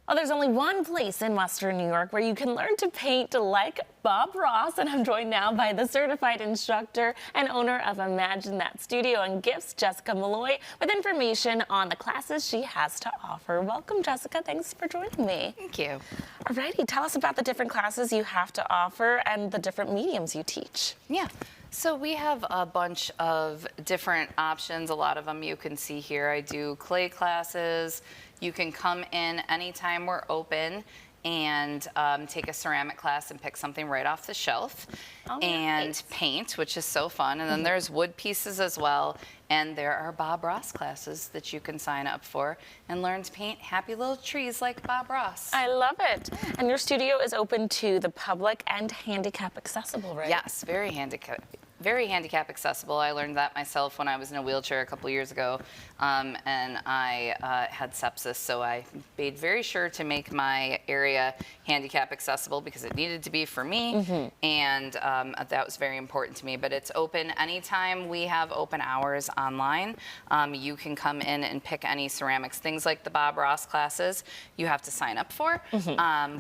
Well, there's only one place in Western New York where you can learn to paint like Bob Ross, and I'm joined now by the certified instructor and owner of Imagine That Studio and Gifts, Jessica Malloy, with information on the classes she has to offer. Welcome, Jessica. Thanks for joining me. Thank you. Alrighty, tell us about the different classes you have to offer and the different mediums you teach. Yeah. So we have a bunch of different options. A lot of them you can see here. I do clay classes. You can come in anytime we're open and take a ceramic class and pick something right off the shelf and paint, which is so fun. And then there's wood pieces as well. And there are Bob Ross classes that you can sign up for and learn to paint happy little trees like Bob Ross. I love it. And your studio is open to the public and handicap accessible, right? Yes, very handicap accessible. I learned that myself when I was in a wheelchair a couple years ago, and I had sepsis, so I made very sure to make my area handicap accessible because it needed to be for me, and that was very important to me. But it's open anytime. We have open hours online. You can come in and pick any ceramics. Things like the Bob Ross classes, you have to sign up for,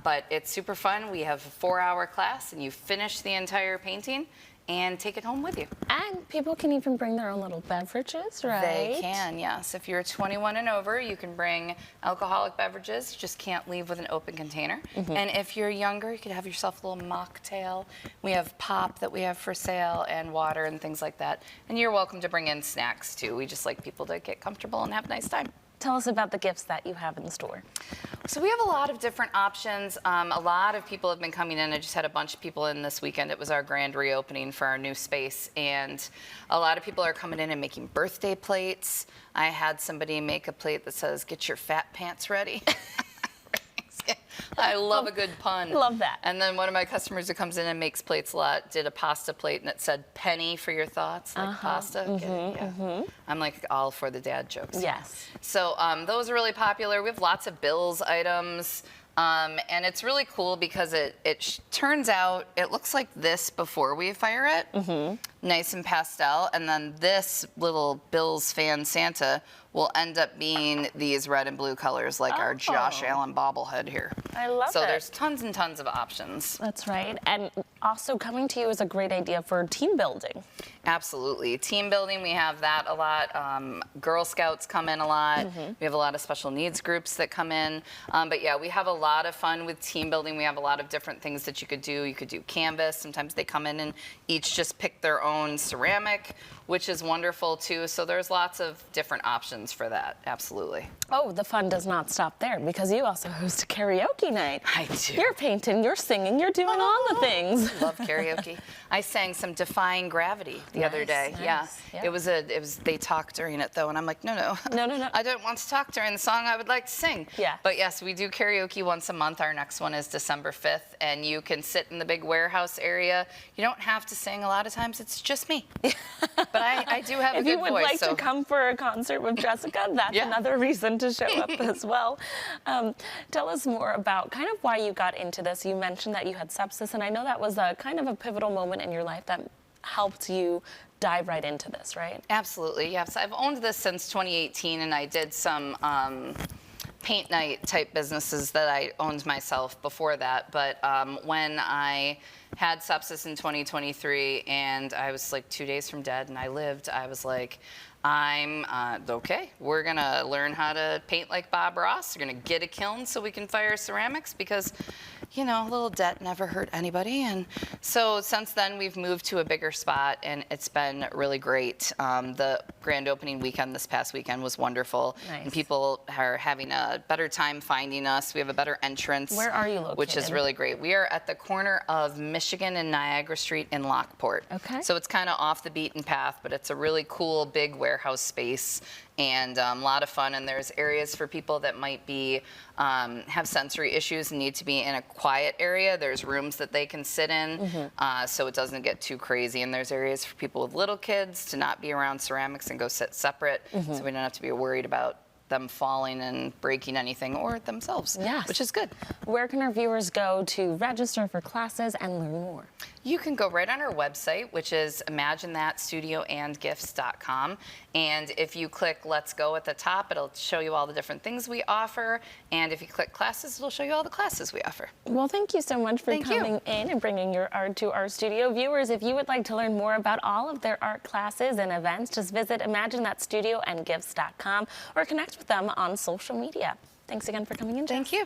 but it's super fun. We have a 4-hour class, and you finish the entire painting and take it home with you. And people can even bring their own little beverages, right? They can, yes. If you're 21 and over, you can bring alcoholic beverages. You just can't leave with an open container. And if you're younger, you could have yourself a little mocktail. We have pop that we have for sale and water and things like that. And you're welcome to bring in snacks too. We just like people to get comfortable and have a nice time. Tell us about the gifts that you have in the store. So we have a lot of different options. A lot of people have been coming in. I just had a bunch of people in this weekend. It was our grand reopening for our new space. And a lot of people are coming in and making birthday plates. I had somebody make a plate that says, "Get your fat pants ready." I love a good pun. Love that. And then one of my customers who comes in and makes plates a lot did a pasta plate and it said "penny for your thoughts," like pasta. I'm like all for the dad jokes. Yes. So those are really popular. We have lots of Bill's items. And it's really cool because it turns out, it looks like this before we fire it, nice and pastel, and then this little Bill's Fan Santa will end up being these red and blue colors like our Josh Allen bobblehead here. I love it. So there's tons and tons of options. That's right. And also coming to you is a great idea for team building. Absolutely. Team building, we have that a lot. Girl Scouts come in a lot. We have a lot of special needs groups that come in. But yeah, we have a lot of fun with team building. We have a lot of different things that you could do. You could do canvas. Sometimes they come in and each just pick their own ceramic, which is wonderful too. So there's lots of different options for that. Absolutely. Oh, the fun does not stop there because you also host a karaoke night. I do. You're painting, you're singing, you're doing all the things. Love karaoke. I sang some Defying Gravity the other day. Nice. Yeah. It was they talked during it though, and I'm like, no. No. I don't want to talk during the song. I would like to sing. Yeah. But yes, we do karaoke once a month. Our next one is December 5th, and you can sit in the big warehouse area. You don't have to sing a lot of times. It's just me. But I do have a good voice. If you would like to come for a concert with Jessica, that's another reason to show up as well. Tell us more about kind of why you got into this. You mentioned that you had sepsis, and I know that was a kind of a pivotal moment in your life that helped you dive right into this, right? Absolutely, yes. I've owned this since 2018, and I did some paint night type businesses that I owned myself before that. But when I had sepsis in 2023 and I was like 2 days from dead and I lived, I was like, I'm okay, we're gonna learn how to paint like Bob Ross. We're gonna get a kiln so we can fire ceramics because, you know, a little debt never hurt anybody. And so since then we've moved to a bigger spot and it's been really great. The grand opening weekend this past weekend was wonderful. Nice. And people are having a better time finding us. We have a better entrance. Where are you located? Which is really great. We are at the corner of Michigan and Niagara Street in Lockport. Okay. So it's kind of off the beaten path, but it's a really cool big warehouse space and a lot of fun. And there's areas for people that might be have sensory issues and need to be in a quiet area. There's rooms that they can sit in so it doesn't get too crazy. And there's areas for people with little kids to not be around ceramics and go sit separate, so we don't have to be worried about them falling and breaking anything or themselves, Yes. which is good. Where can our viewers go to register for classes and learn more? You can go right on our website, which is imaginethatstudioandgifts.com. And if you click Let's Go at the top, it'll show you all the different things we offer. And if you click classes, it'll show you all the classes we offer. Well, thank you so much for Thank you. coming in and bringing your art to our studio. Viewers, if you would like to learn more about all of their art classes and events, just visit imaginethatstudioandgifts.com or connect with them on social media. Thanks again for coming in, Jess. Thank you.